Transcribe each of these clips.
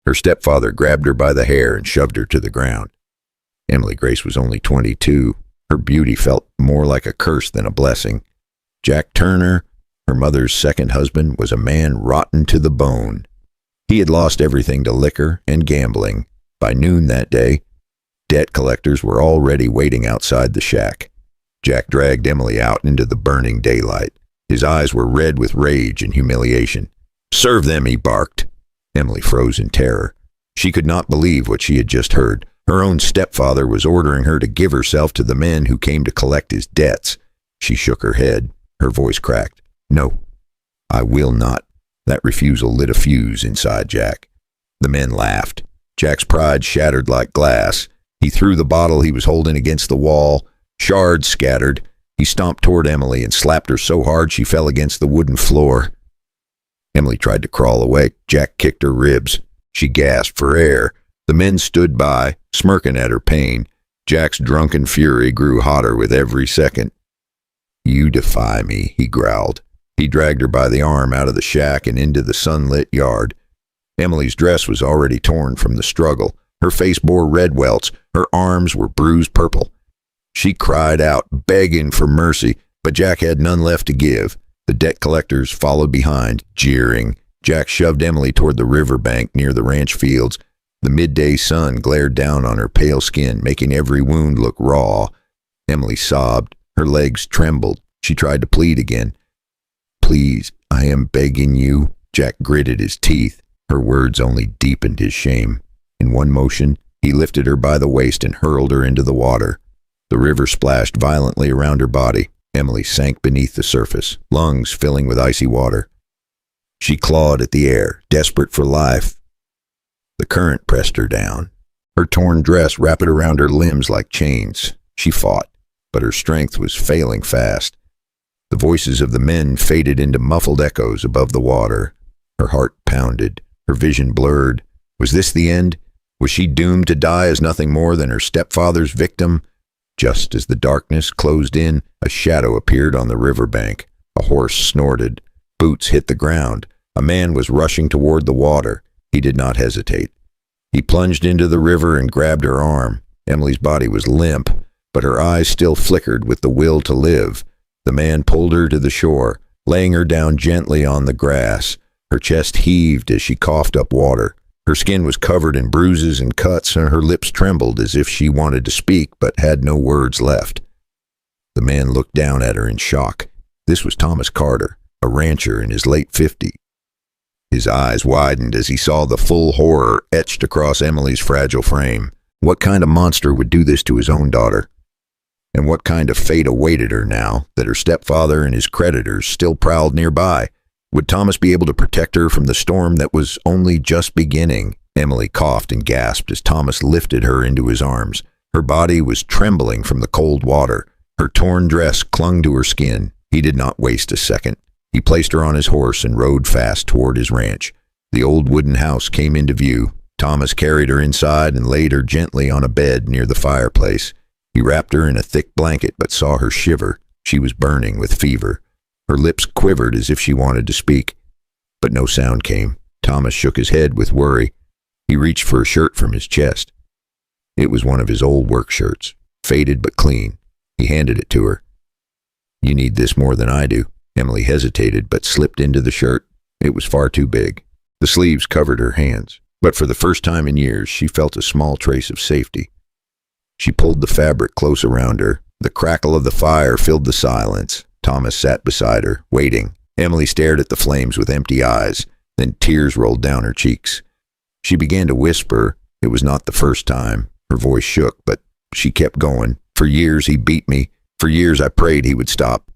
Her stepfather grabbed her by the hair and shoved her to the ground. Emily Grace was only 22. Her beauty felt more like a curse than a blessing. Jack Turner, her mother's second husband, was a man rotten to the bone. He had lost everything to liquor and gambling. By noon that day, debt collectors were already waiting outside the shack. Jack dragged Emily out into the burning daylight. His eyes were red with rage and humiliation. "Serve them," he barked. Emily froze in terror. She could not believe what she had just heard. Her own stepfather was ordering her to give herself to the men who came to collect his debts. She shook her head. Her voice cracked. "No, I will not." That refusal lit a fuse inside Jack. The men laughed. Jack's pride shattered like glass. He threw the bottle he was holding against the wall. Shards scattered. He stomped toward Emily and slapped her so hard she fell against the wooden floor. Emily tried to crawl away. Jack kicked her ribs. She gasped for air. The men stood by, smirking at her pain. Jack's drunken fury grew hotter with every second. "You defy me," he growled. He dragged her by the arm out of the shack and into the sunlit yard. Emily's dress was already torn from the struggle. Her face bore red welts. Her arms were bruised purple. She cried out, begging for mercy, but Jack had none left to give. The debt collectors followed behind, jeering. Jack shoved Emily toward the riverbank near the ranch fields. The midday sun glared down on her pale skin, making every wound look raw. Emily sobbed. Her legs trembled. She tried to plead again. "Please, I am begging you." Jack gritted his teeth. Her words only deepened his shame. In one motion, he lifted her by the waist and hurled her into the water. The river splashed violently around her body. Emily sank beneath the surface, lungs filling with icy water. She clawed at the air, desperate for life. The current pressed her down. Her torn dress wrapped around her limbs like chains. She fought, but her strength was failing fast. The voices of the men faded into muffled echoes above the water. Her heart pounded. Her vision blurred. Was this the end? Was she doomed to die as nothing more than her stepfather's victim? Just as the darkness closed in, a shadow appeared on the riverbank. A horse snorted. Boots hit the ground. A man was rushing toward the water. He did not hesitate. He plunged into the river and grabbed her arm. Emily's body was limp, but her eyes still flickered with the will to live. The man pulled her to the shore, laying her down gently on the grass. Her chest heaved as she coughed up water. Her skin was covered in bruises and cuts, and her lips trembled as if she wanted to speak but had no words left. The man looked down at her in shock. This was Thomas Carter, a rancher in his late 50s. His eyes widened as he saw the full horror etched across Emily's fragile frame. What kind of monster would do this to his own daughter? And what kind of fate awaited her now that her stepfather and his creditors still prowled nearby? Would Thomas be able to protect her from the storm that was only just beginning? Emily coughed and gasped as Thomas lifted her into his arms. Her body was trembling from the cold water. Her torn dress clung to her skin. He did not waste a second. He placed her on his horse and rode fast toward his ranch. The old wooden house came into view. Thomas carried her inside and laid her gently on a bed near the fireplace. He wrapped her in a thick blanket but saw her shiver. She was burning with fever. Her lips quivered as if she wanted to speak, but no sound came. Thomas shook his head with worry. He reached for a shirt from his chest. It was one of his old work shirts, faded but clean. He handed it to her. "You need this more than I do." Emily hesitated but slipped into the shirt. It was far too big. The sleeves covered her hands, but for the first time in years she felt a small trace of safety. She pulled the fabric close around her. The crackle of the fire filled the silence. Thomas sat beside her, waiting. Emily stared at the flames with empty eyes. Then tears rolled down her cheeks. She began to whisper. It was not the first time. Her voice shook, but she kept going. "For years he beat me. For years I prayed he would stop."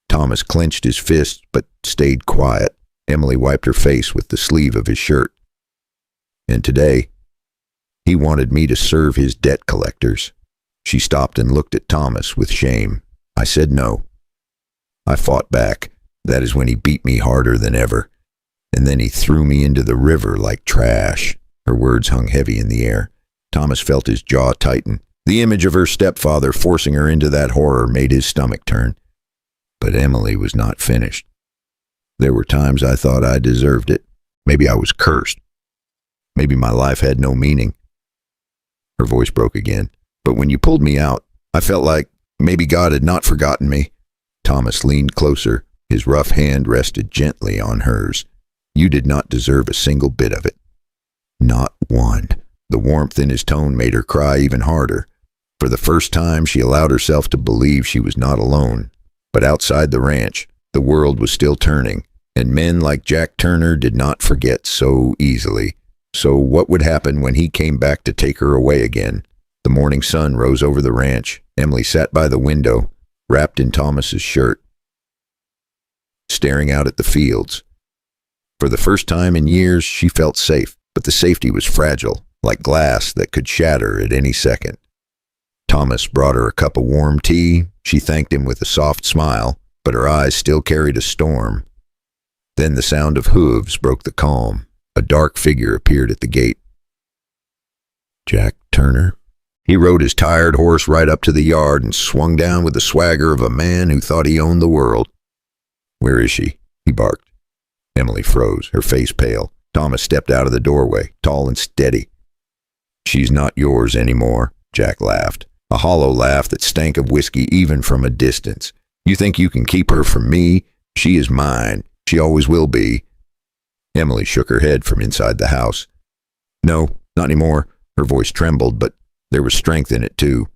Thomas clenched his fist, but stayed quiet. Emily wiped her face with the sleeve of his shirt. "And today, he wanted me to serve his debt collectors." She stopped and looked at Thomas with shame. "I said no. I fought back. That is when he beat me harder than ever. And then he threw me into the river like trash." Her words hung heavy in the air. Thomas felt his jaw tighten. The image of her stepfather forcing her into that horror made his stomach turn. But Emily was not finished. "There were times I thought I deserved it. Maybe I was cursed. Maybe my life had no meaning. Her voice broke again. But when you pulled me out, I felt like maybe God had not forgotten me. Thomas leaned closer. His rough hand rested gently on hers. You did not deserve a single bit of it. Not one. The warmth in his tone made her cry even harder. For the first time, she allowed herself to believe she was not alone. But outside the ranch, the world was still turning, and men like Jack Turner did not forget so easily. So what would happen when he came back to take her away again? The morning sun rose over the ranch. Emily sat by the window, wrapped in Thomas's shirt, staring out at the fields. For the first time in years, she felt safe, but the safety was fragile, like glass that could shatter at any second. Thomas brought her a cup of warm tea. She thanked him with a soft smile, but her eyes still carried a storm. Then the sound of hooves broke the calm. A dark figure appeared at the gate. Jack Turner. He rode his tired horse right up to the yard and swung down with the swagger of a man who thought he owned the world. Where is she? He barked. Emily froze, her face pale. Thomas stepped out of the doorway, tall and steady. She's not yours anymore, Jack laughed. A hollow laugh that stank of whiskey even from a distance. You think you can keep her from me? She is mine. She always will be. Emily shook her head from inside the house. No, not anymore. Her voice trembled, but there was strength in it too.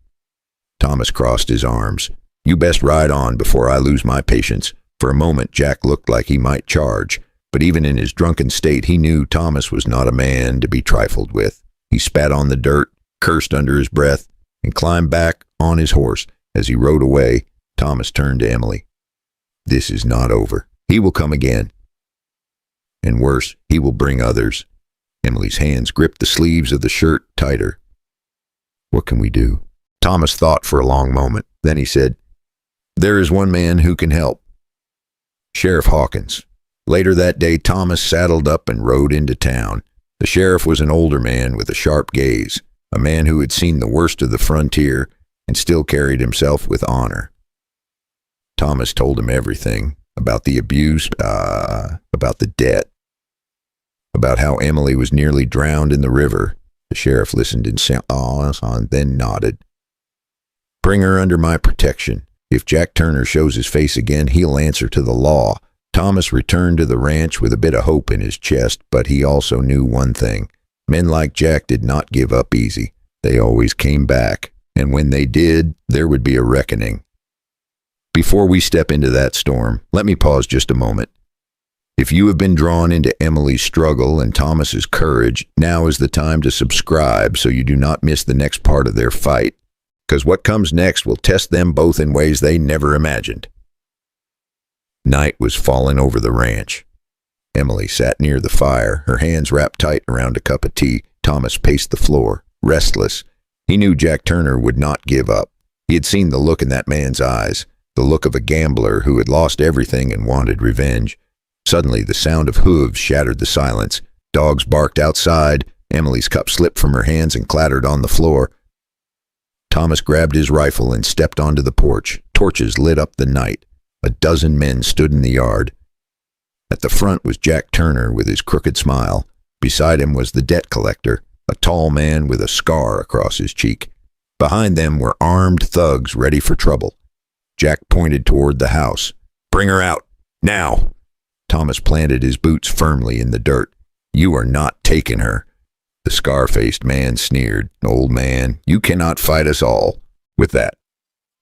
Thomas crossed his arms. You best ride on before I lose my patience. For a moment, Jack looked like he might charge, but even in his drunken state, he knew Thomas was not a man to be trifled with. He spat on the dirt, cursed under his breath, and climbed back on his horse. As he rode away, Thomas turned to Emily. This is not over. He will come again. And worse, he will bring others. Emily's hands gripped the sleeves of the shirt tighter. What can we do? Thomas thought for a long moment. Then he said, There is one man who can help. Sheriff Hawkins. Later that day, Thomas saddled up and rode into town. The sheriff was an older man with a sharp gaze, a man who had seen the worst of the frontier and still carried himself with honor. Thomas told him everything about the abuse, about the debt, about how Emily was nearly drowned in the river. The sheriff listened in silence and then nodded. Bring her under my protection. If Jack Turner shows his face again, he'll answer to the law. Thomas returned to the ranch with a bit of hope in his chest, but he also knew one thing. Men like Jack did not give up easy. They always came back, and when they did, there would be a reckoning. Before we step into that storm, let me pause just a moment. If you have been drawn into Emily's struggle and Thomas's courage, now is the time to subscribe so you do not miss the next part of their fight, because what comes next will test them both in ways they never imagined. Night was falling over the ranch. Emily sat near the fire, her hands wrapped tight around a cup of tea. Thomas paced the floor, restless. He knew Jack Turner would not give up. He had seen the look in that man's eyes, the look of a gambler who had lost everything and wanted revenge. Suddenly, the sound of hooves shattered the silence. Dogs barked outside. Emily's cup slipped from her hands and clattered on the floor. Thomas grabbed his rifle and stepped onto the porch. Torches lit up the night. A dozen men stood in the yard. At the front was Jack Turner with his crooked smile. Beside him was the debt collector, a tall man with a scar across his cheek. Behind them were armed thugs ready for trouble. Jack pointed toward the house. Bring her out, now! Thomas planted his boots firmly in the dirt. You are not taking her. The scar-faced man sneered. Old man, you cannot fight us all. With that,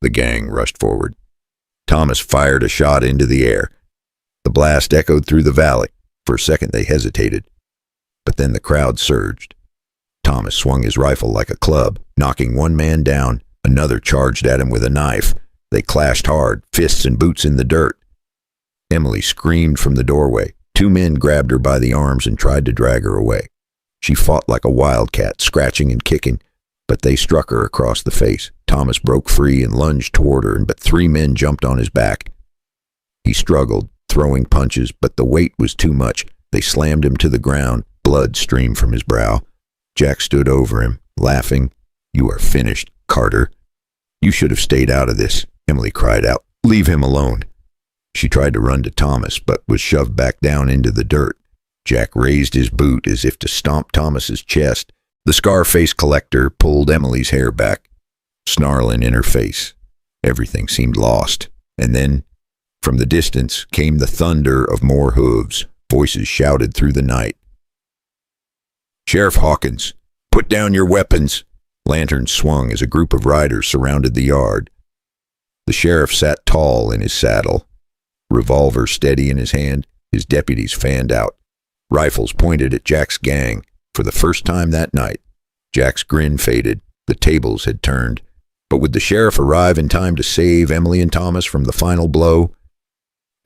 the gang rushed forward. Thomas fired a shot into the air. The blast echoed through the valley. For a second they hesitated, but then the crowd surged. Thomas swung his rifle like a club, knocking one man down. Another charged at him with a knife. They clashed hard, fists and boots in the dirt. Emily screamed from the doorway. Two men grabbed her by the arms and tried to drag her away. She fought like a wildcat, scratching and kicking, but they struck her across the face. Thomas broke free and lunged toward her, but three men jumped on his back. He struggled, throwing punches, but the weight was too much. They slammed him to the ground. Blood streamed from his brow. Jack stood over him, laughing. You are finished, Carter. You should have stayed out of this, Emily cried out. Leave him alone. She tried to run to Thomas, but was shoved back down into the dirt. Jack raised his boot as if to stomp Thomas's chest. The scar-faced collector pulled Emily's hair back, snarling in her face. Everything seemed lost. And then, from the distance, came the thunder of more hooves. Voices shouted through the night. "Sheriff Hawkins, put down your weapons!" Lanterns swung as a group of riders surrounded the yard. The sheriff sat tall in his saddle, revolver steady in his hand. His deputies fanned out, rifles pointed at Jack's gang. For the first time that night, Jack's grin faded. The tables had turned. But would the sheriff arrive in time to save Emily and Thomas from the final blow?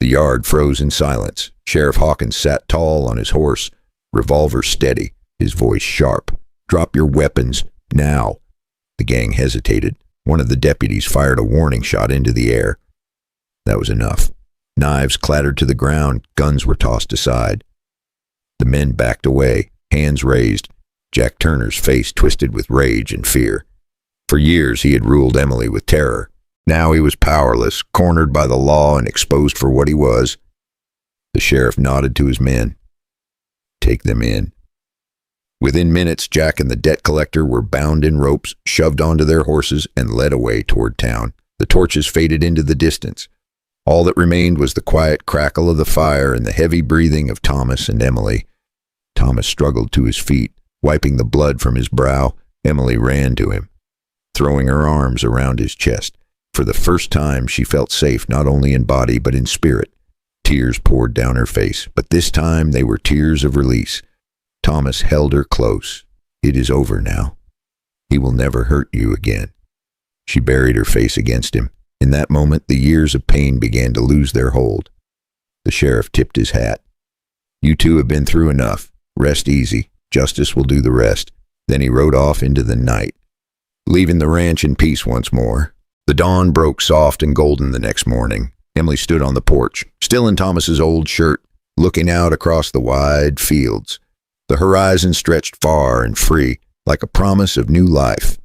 The yard froze in silence. Sheriff Hawkins sat tall on his horse, revolver steady, his voice sharp. "Drop your weapons, now." The gang hesitated. One of the deputies fired a warning shot into the air. That was enough. Knives clattered to the ground. Guns were tossed aside. The men backed away, hands raised. Jack Turner's face twisted with rage and fear. For years he had ruled Emily with terror. Now he was powerless, cornered by the law and exposed for what he was. The sheriff nodded to his men. "Take them in." Within minutes, Jack and the debt collector were bound in ropes, shoved onto their horses, and led away toward town. The torches faded into the distance. All that remained was the quiet crackle of the fire and the heavy breathing of Thomas and Emily. Thomas struggled to his feet, wiping the blood from his brow. Emily ran to him, throwing her arms around his chest. For the first time, she felt safe not only in body but in spirit. Tears poured down her face, but this time they were tears of release. Thomas held her close. "It is over now. He will never hurt you again." She buried her face against him. In that moment, the years of pain began to lose their hold. The sheriff tipped his hat. "You two have been through enough. Rest easy. Justice will do the rest." Then he rode off into the night, leaving the ranch in peace once more. The dawn broke soft and golden the next morning. Emily stood on the porch, still in Thomas's old shirt, looking out across the wide fields. The horizon stretched far and free, like a promise of new life.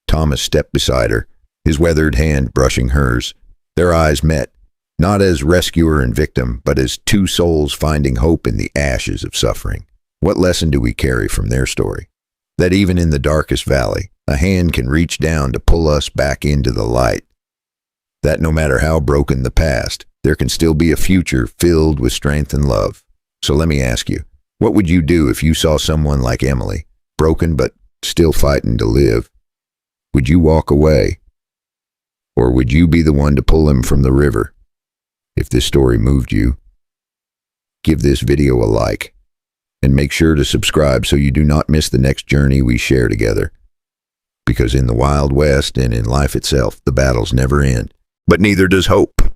Thomas stepped beside her, his weathered hand brushing hers. Their eyes met, not as rescuer and victim, but as two souls finding hope in the ashes of suffering. What lesson do we carry from their story? That even in the darkest valley, a hand can reach down to pull us back into the light. That no matter how broken the past, there can still be a future filled with strength and love. So let me ask you, what would you do if you saw someone like Emily, broken but still fighting to live? Would you walk away? Or would you be the one to pull him from the river? If this story moved you, give this video a like, and make sure to subscribe so you do not miss the next journey we share together. Because in the Wild West and in life itself, the battles never end, but neither does hope.